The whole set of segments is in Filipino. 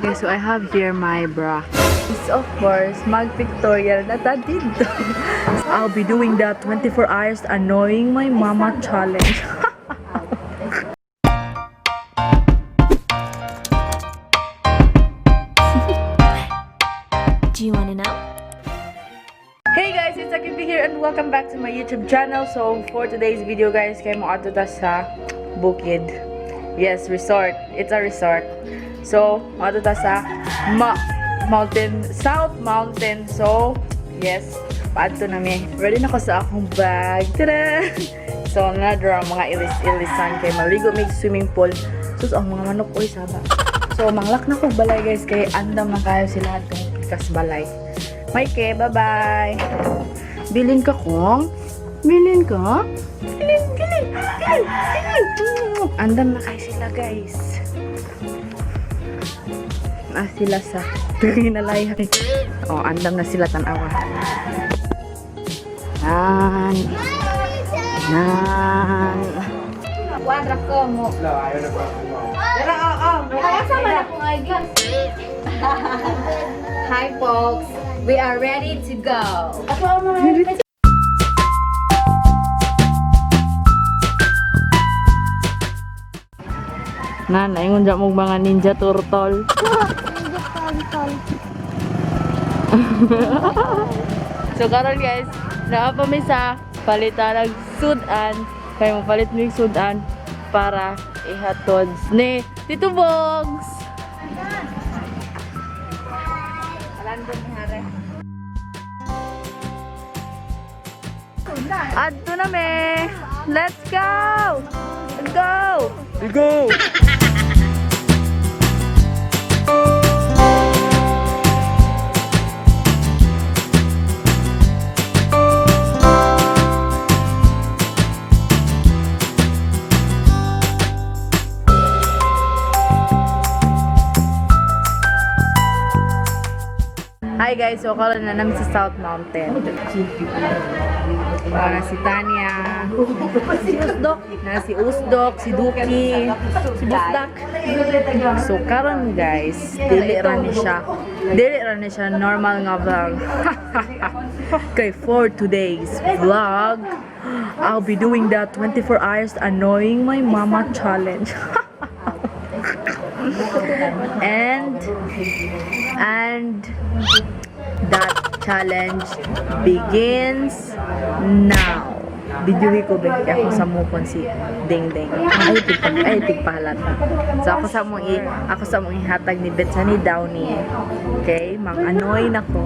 guys, so I have here my bra. It's of course mag-pictorial na ta dito. I'll be doing that 24 hours annoying my mama challenge. Do you wanna know? Hey guys, it's SakiV here and welcome back to my YouTube channel. So for today's video guys, kayo mo ato ta sa bukid. Yes, resort. It's a resort. So, ato ta sa mountain, South Mountain. So, yes, paadto na mi. Ready na ko sa akong bag. Tada! So, na-draw mga ilis-ilisan kay maligo may swimming pool. So, ang mga manok oy saba. So, manglak na ko balay guys kay andam na kayo sila itong ikas balay. Maike, bye-bye. Bilin ka kong? Bilin ka? Bilin. Andam na kayo sila guys. Sila sa pinalay. Oh, andam na sila tanawa. Nan. Wadra ko mo. Sama na po ay gas. Hi folks, we are ready to go. Nanay, ngunja mo mga ninja turtle. So karon guys, naapa mi sa palitan ng sudan. Kaya mo palit mo yung sudan para ihatod ni Tito Bogs. Alandon ni Hare. Adto na me. Let's go. Let's go. Let's go. Hi guys, so karon na namin sa South Mountain. Na si Tanya, si Usdok, si Usdok, si Duki, si Busdak. So karon guys, dili ra ni siya normal nga vlog. Okay, for today's vlog, I'll be doing that 24 hours annoying my mama challenge. and that challenge begins now. Videohi ko ba ako sa mukon si Ding Ding. Ay tigpahalat. So ako sa mong ihatag ni Betsani Downey. Okay, mang-annoy na ko.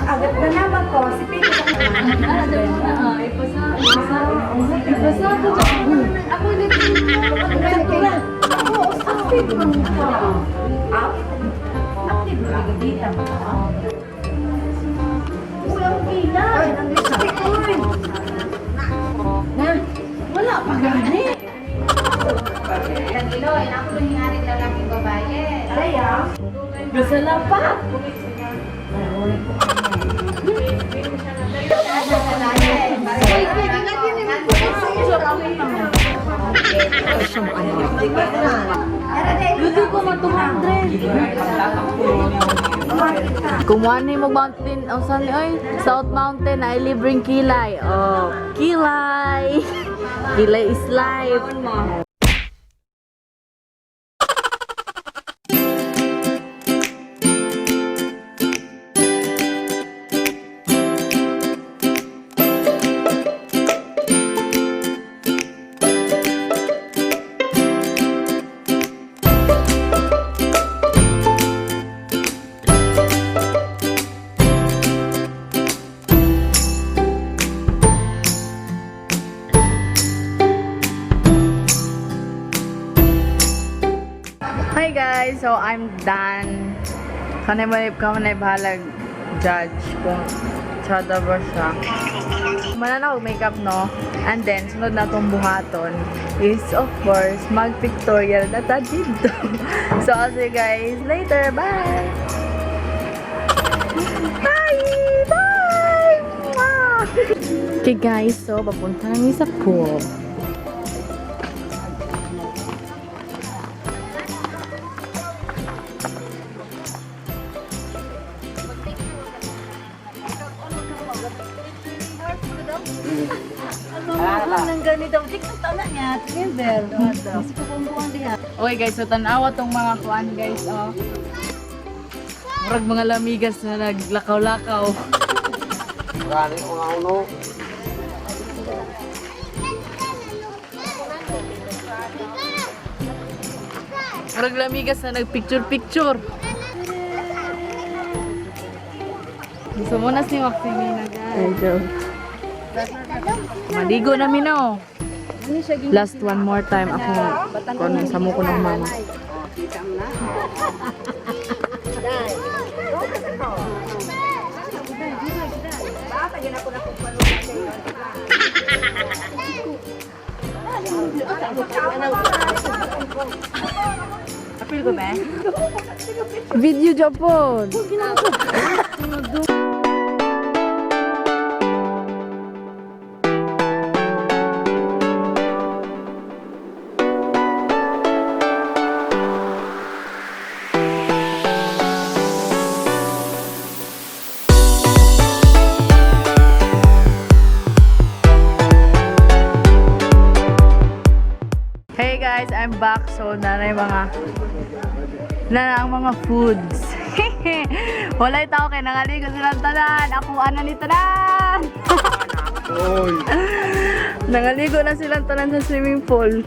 Agad na naman ko, si Pino ka naman. Ipasa ko ba? Ako dito. Ako, active mo ka. Active mo ka dito. Uy, ang pila. Ang lipstick ko rin. Wala pa gani. Iloy, ako nung hingarit na lang yung babae. Alaya. Gasala pa. Luto ko mo 200. Kumuha mo mountain, saan ay South Mountain ay libreng kilay. Oh, kilay. Kilay is life. Hi guys, so I'm done. Kanay bahalag judge kung tsada ba siya. Mananaw makeup no. And then, sunod na itong buhaton is, of course, mag-pictorial na ta dito. So, I'll see you guys later. Bye! Bye! Bye! Mwah! Okay guys, so, papunta namin sa pool. Nang ganito, TikTok na niya, Twitter. Okay guys, so tanawa tong mga kuan guys, oh. Murag mga lamigas na naglakaw-lakaw. Marami ko nga uno. Murag lamigas na nagpicture-picture. Gusto mo na si Maximina guys. Maligo namin oh. Last one more time ako kung sa mo ko ng mama. Apil ko ba? Video Japon. Hey guys, I'm back. So, nanay ang mga foods. Walay tao kay nangaligo silang tanan. Ako ana ni tanan. Nangaligo na silang tanan sa swimming pool.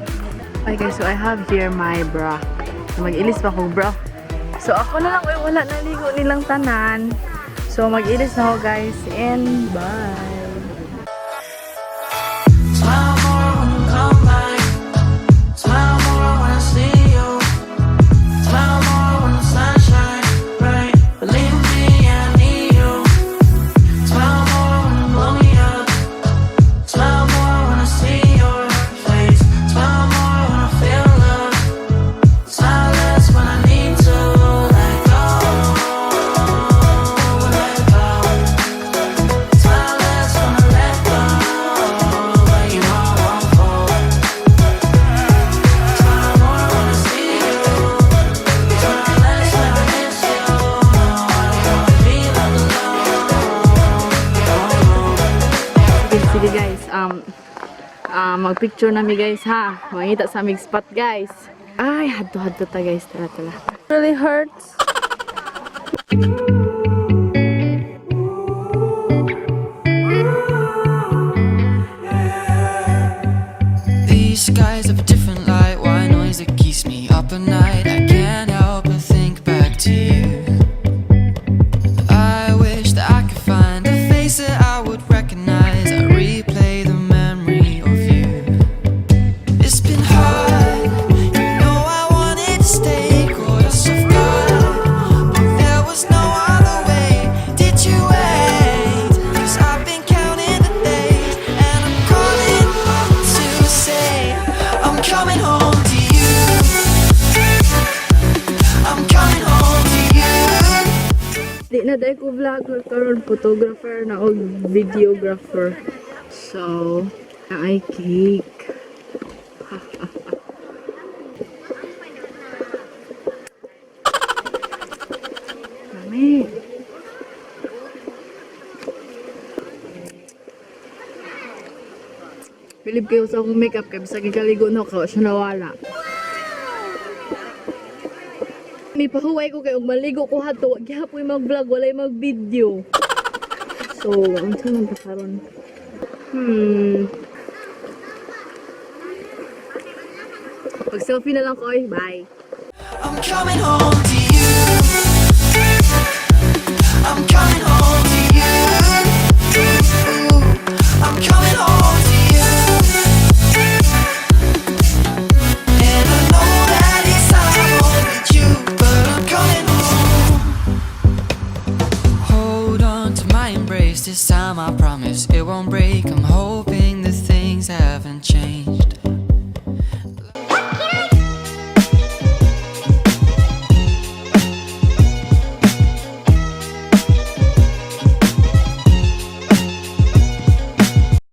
Okay guys, so I have here my bra. So, mag-ilis pa ko bra. So, ako na lang wala naligo nilang tanan. So, mag-ilis na ako guys. And bye. Sige guys, mag-picture nami guys ha. Mangita sa aming spot guys. Ay, hadto-hadto ta guys. Tala. Really hurts. These skies have a different light. Why noise that keeps me up at night? I can't help but think back to you. I wish that I could find a face that I would recognize. I replay the memory of you. It's been hard, you know I wanted to stay. Caught us off guard, but there was no other way. Did you wait? 'Cause I've been counting the days, and I'm calling to say I'm coming home to you. I'm coming home to you. Di na dahil ko vlogger karon, photographer na o videographer. So, ay cake. Mami. Bilib kayo sa akong makeup kaya bisa gigaligo na ako, siya nawala. May pahuway ko kayo, maligo ko hato, wag gihapoy mag-vlog, walay mag-video. So, ang saan man karon? Pag-selfie na lang ko, bye. I'm coming home to you. I'm coming home to you. I'm coming home to you. And I know that it's hard with you, but I'm coming home. Hold on to my embrace. This time I promise it won't break.